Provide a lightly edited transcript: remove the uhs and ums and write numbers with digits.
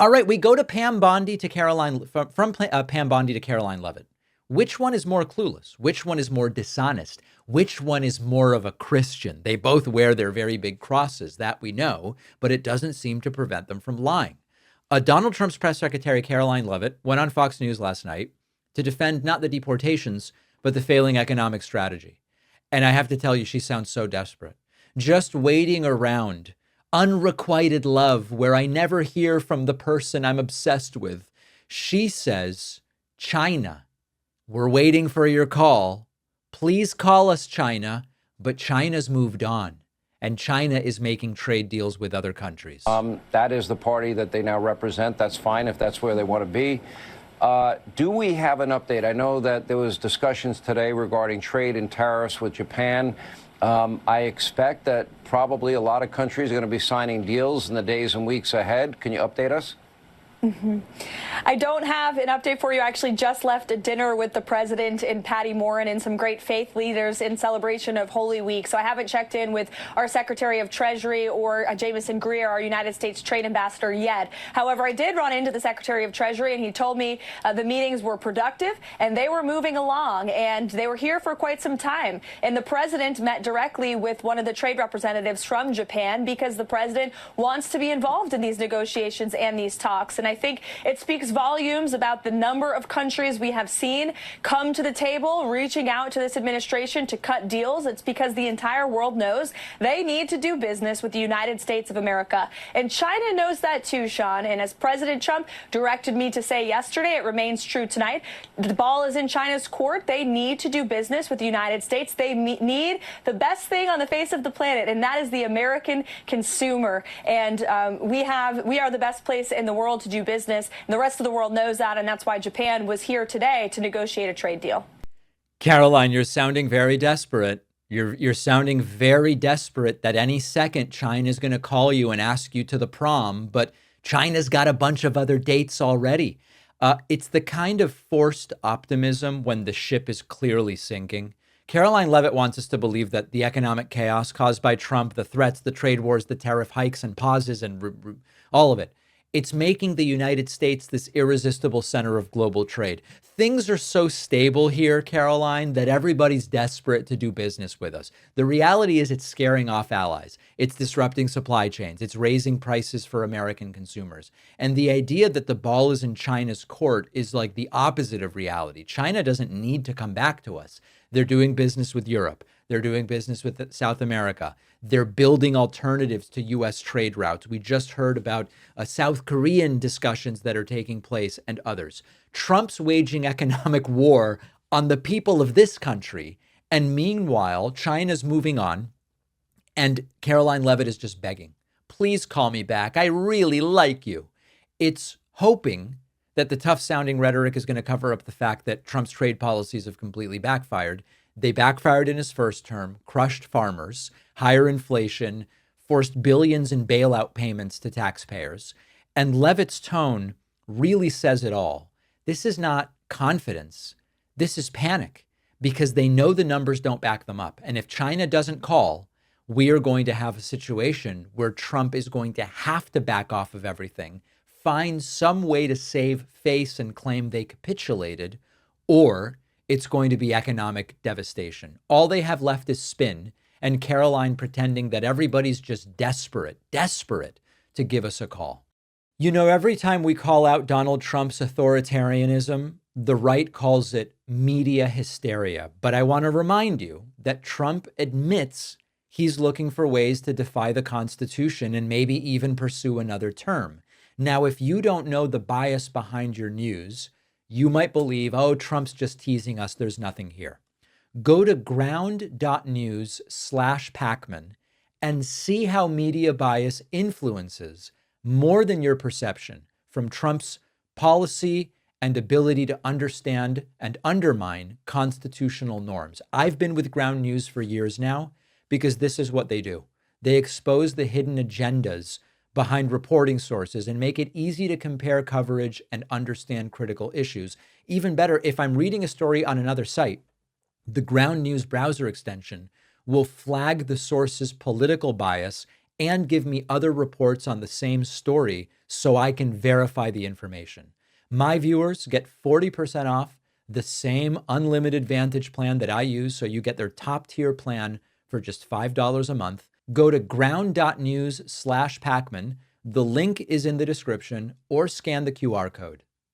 All right, we go to Pam Bondi to Caroline from Pam Bondi to Karoline Leavitt. Which one is more clueless? Which one is more dishonest? Which one is more of a Christian? They both wear their very big crosses, that we know, but it doesn't seem to prevent them from lying. Donald Trump's press secretary, Karoline Leavitt, went on Fox News last night to defend not the deportations, but the failing economic strategy. And I have to tell you, she sounds so desperate. Just waiting around, unrequited love, where I never hear from the person I'm obsessed with. She says, China, we're waiting for your call. Please call us, China. But China's moved on, and China is making trade deals with other countries. That is the party that they now represent. That's fine if that's where they want to be. Do we have an update? I know that there was discussions today regarding trade and tariffs with Japan. I expect that probably a lot of countries are going to be signing deals in the days and weeks ahead. Can you update us? I don't have an update for you. I actually just left a dinner with the president and Patty Morin and some great faith leaders in celebration of Holy Week. So I haven't checked in with our Secretary of Treasury or Jamieson Greer, our United States Trade Ambassador, yet. However, I did run into the Secretary of Treasury, and he told me the meetings were productive and they were moving along, and they were here for quite some time. And the president met directly with one of the trade representatives from Japan because the president wants to be involved in these negotiations and these talks. And I think it speaks volumes about the number of countries we have seen come to the table, reaching out to this administration to cut deals. It's because the entire world knows they need to do business with the United States of America. And China knows that too, Sean. And as President Trump directed me to say yesterday, it remains true tonight. The ball is in China's court. They need to do business with the United States. They need the best thing on the face of the planet, and that is the American consumer. And we are the best place in the world to do business. And the rest of the world knows that, and that's why Japan was here today to negotiate a trade deal. Karoline, you're sounding very desperate. You're sounding very desperate that any second China's going to call you and ask you to the prom, but China's got a bunch of other dates already. It's the kind of forced optimism when the ship is clearly sinking. Karoline Leavitt wants us to believe that the economic chaos caused by Trump, the threats, the trade wars, the tariff hikes and pauses, and all of it, it's making the United States this irresistible center of global trade. Things are so stable here, Karoline, that everybody's desperate to do business with us. The reality is it's scaring off allies. It's disrupting supply chains. It's raising prices for American consumers. And the idea that the ball is in China's court is like the opposite of reality. China doesn't need to come back to us. They're doing business with Europe. They're doing business with South America. They're building alternatives to U.S. trade routes. We just heard about South Korean discussions that are taking place and others. Trump's waging economic war on the people of this country. And meanwhile, China's moving on. And Karoline Leavitt is just begging, please call me back. I really like you. It's hoping that the tough sounding rhetoric is going to cover up the fact that Trump's trade policies have completely backfired. They backfired in his first term, crushed farmers, higher inflation, forced billions in bailout payments to taxpayers. And Leavitt's tone really says it all. This is not confidence. This is panic, because they know the numbers don't back them up. And if China doesn't call, we are going to have a situation where Trump is going to have to back off of everything, find some way to save face and claim they capitulated, or it's going to be economic devastation. All they have left is spin, and Karoline pretending that everybody's just desperate to give us a call. You know, every time we call out Donald Trump's authoritarianism, the right calls it media hysteria. But I want to remind you that Trump admits he's looking for ways to defy the Constitution and maybe even pursue another term. Now, if you don't know the bias behind your news, you might believe, oh, Trump's just teasing us. There's nothing here. Go to ground.news/Pacman and see how media bias influences more than your perception from Trump's policy and ability to understand and undermine constitutional norms. I've been with Ground News for years now because this is what they do. They expose the hidden agendas behind reporting sources and make it easy to compare coverage and understand critical issues. Even better, if I'm reading a story on another site, the Ground News browser extension will flag the source's political bias and give me other reports on the same story so I can verify the information. My viewers get 40% off the same unlimited Vantage plan that I use, so you get their top tier plan for just $5 a month. Go to ground.news/Pacman. The link is in the description, or scan the QR code.